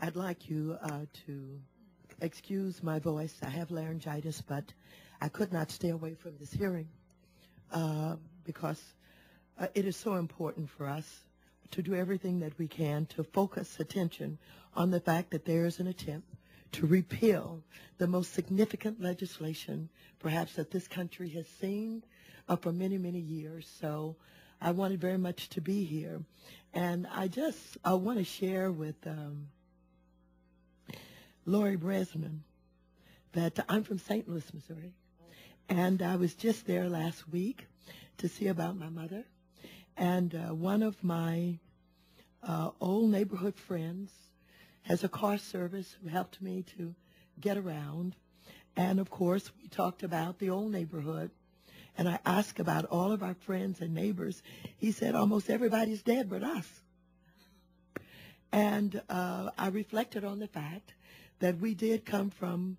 I'd like you to excuse my voice. I have laryngitis, but I could not stay away from this hearing because it is so important for us to do everything that we can to focus attention on the fact that there is an attempt to repeal the most significant legislation perhaps that this country has seen for many, many years. So I wanted very much to be here. And I want to share with Lori Bresman that I'm from St. Louis, Missouri. And I was just there last week to see about my mother. And one of my old neighborhood friends has a car service who helped me to get around. And, of course, we talked about the old neighborhood. And I asked about all of our friends and neighbors. He said almost everybody's dead but us. And I reflected on the fact that we did come from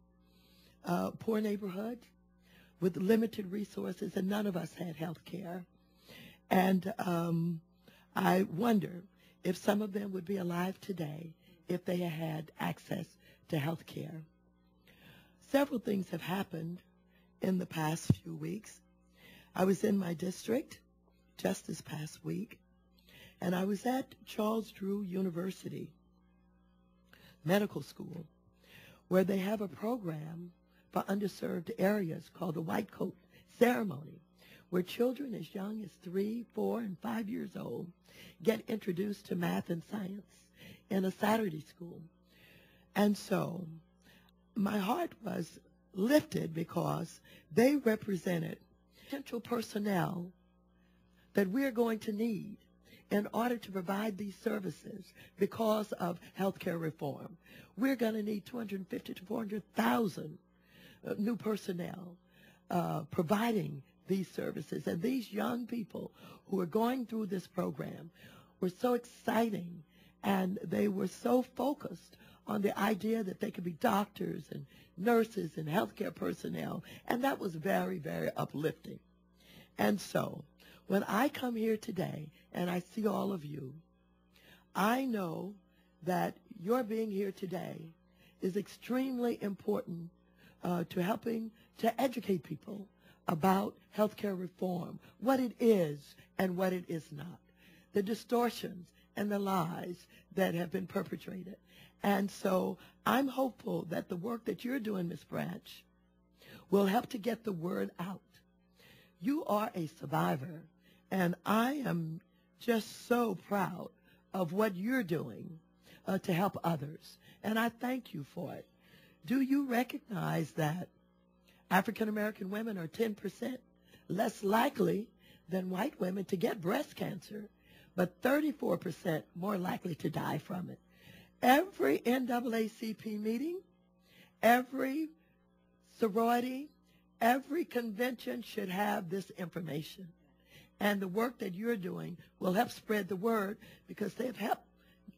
a poor neighborhood with limited resources, and none of us had health care. And I wonder if some of them would be alive today if they had access to health care. Several things have happened in the past few weeks. I was in my district just this past week, and I was at Charles Drew University Medical School, where they have a program for underserved areas called the White Coat Ceremony, where children as young as 3, 4, and 5 years old get introduced to math and science in a Saturday school. And so my heart was lifted because they represented potential personnel that we're going to need in order to provide these services because of health care reform. We're going to need 250 to 400,000 new personnel providing these services. And these young people who are going through this program were so exciting, and they were so focused on the idea that they could be doctors and nurses and healthcare personnel, and that was very, very uplifting. And so when I come here today and I see all of you, I know that your being here today is extremely important to helping to educate people about healthcare reform, what it is and what it is not, the distortions and the lies that have been perpetrated. And so I'm hopeful that the work that you're doing, Ms. Branch, will help to get the word out. You are a survivor, and I am just so proud of what you're doing to help others, and I thank you for it. Do you recognize that African American women are 10% less likely than white women to get breast cancer, but 34% more likely to die from it? Every NAACP meeting, every sorority, every convention should have this information. And the work that you're doing will help spread the word, because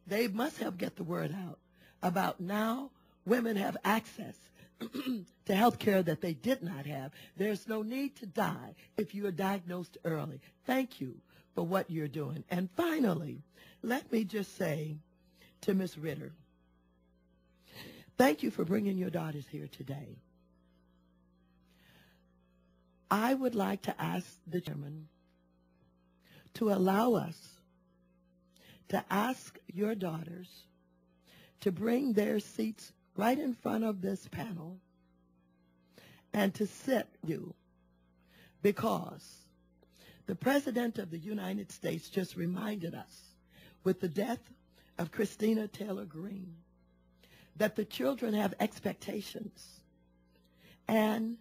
they must help get the word out about now women have access to health care that they did not have. There's no need to die if you are diagnosed early. Thank you for what you're doing. And finally, let me just say to Ms. Ritter, thank you for bringing your daughters here today. I would like to ask the chairman to allow us to ask your daughters to bring their seats right in front of this panel and to sit you, because the President of the United States just reminded us with the death of Christina Taylor Greene that the children have expectations, and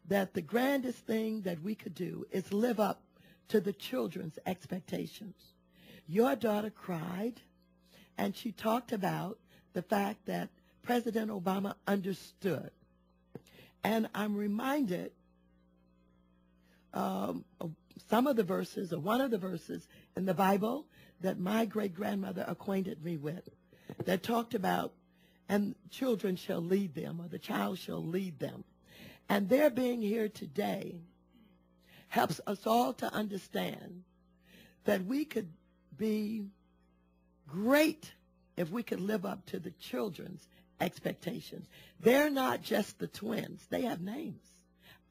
that the grandest thing that we could do is live up to the children's expectations. Your daughter cried, and she talked about the fact that President Obama understood. And I'm reminded of some of the verses, or one of the verses in the Bible that my great-grandmother acquainted me with, that talked about, and children shall lead them, or the child shall lead them. And their being here today helps us all to understand that we could be great if we could live up to the children's expectations. They're not just the twins. They have names.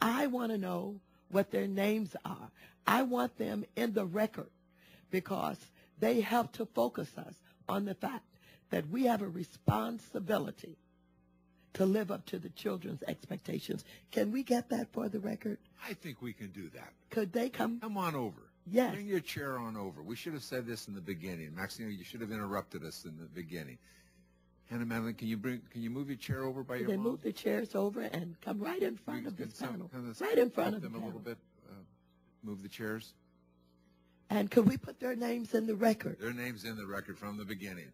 I want to know what their names are. I want them in the record because they help to focus us on the fact that we have a responsibility to live up to the children's expectations. Can we get that for the record? I think we can do that. Could they come? Come on over. Yes. Bring your chair on over. We should have said this in the beginning. Maxine, you should have interrupted us in the beginning. Hannah Madeline, can you move your chair over by your They mom? move the chairs over and come right in front of this panel. Right in Right front of the them a panel. little bit. Move the chairs. And could we put their names in the record? Their names in the record from the beginning.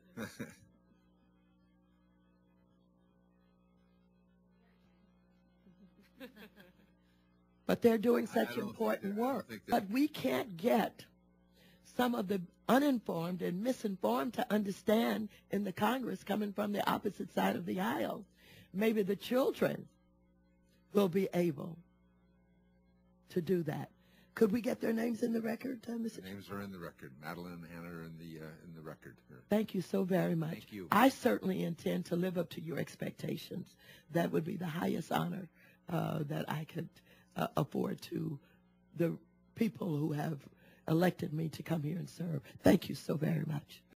But they're doing I such don't important think that- I don't work. think that- But we can't get some of the uninformed and misinformed to understand in the Congress coming from the opposite side of the aisle. Maybe the children will be able to do that. Could we get their names in the record, Mr. Their names are in the record. Madeline and Hannah are in the record. Thank you so very much. Thank you. I certainly intend to live up to your expectations. That would be the highest honor that I could afford to the people who have elected me to come here and serve. Thank you so very much.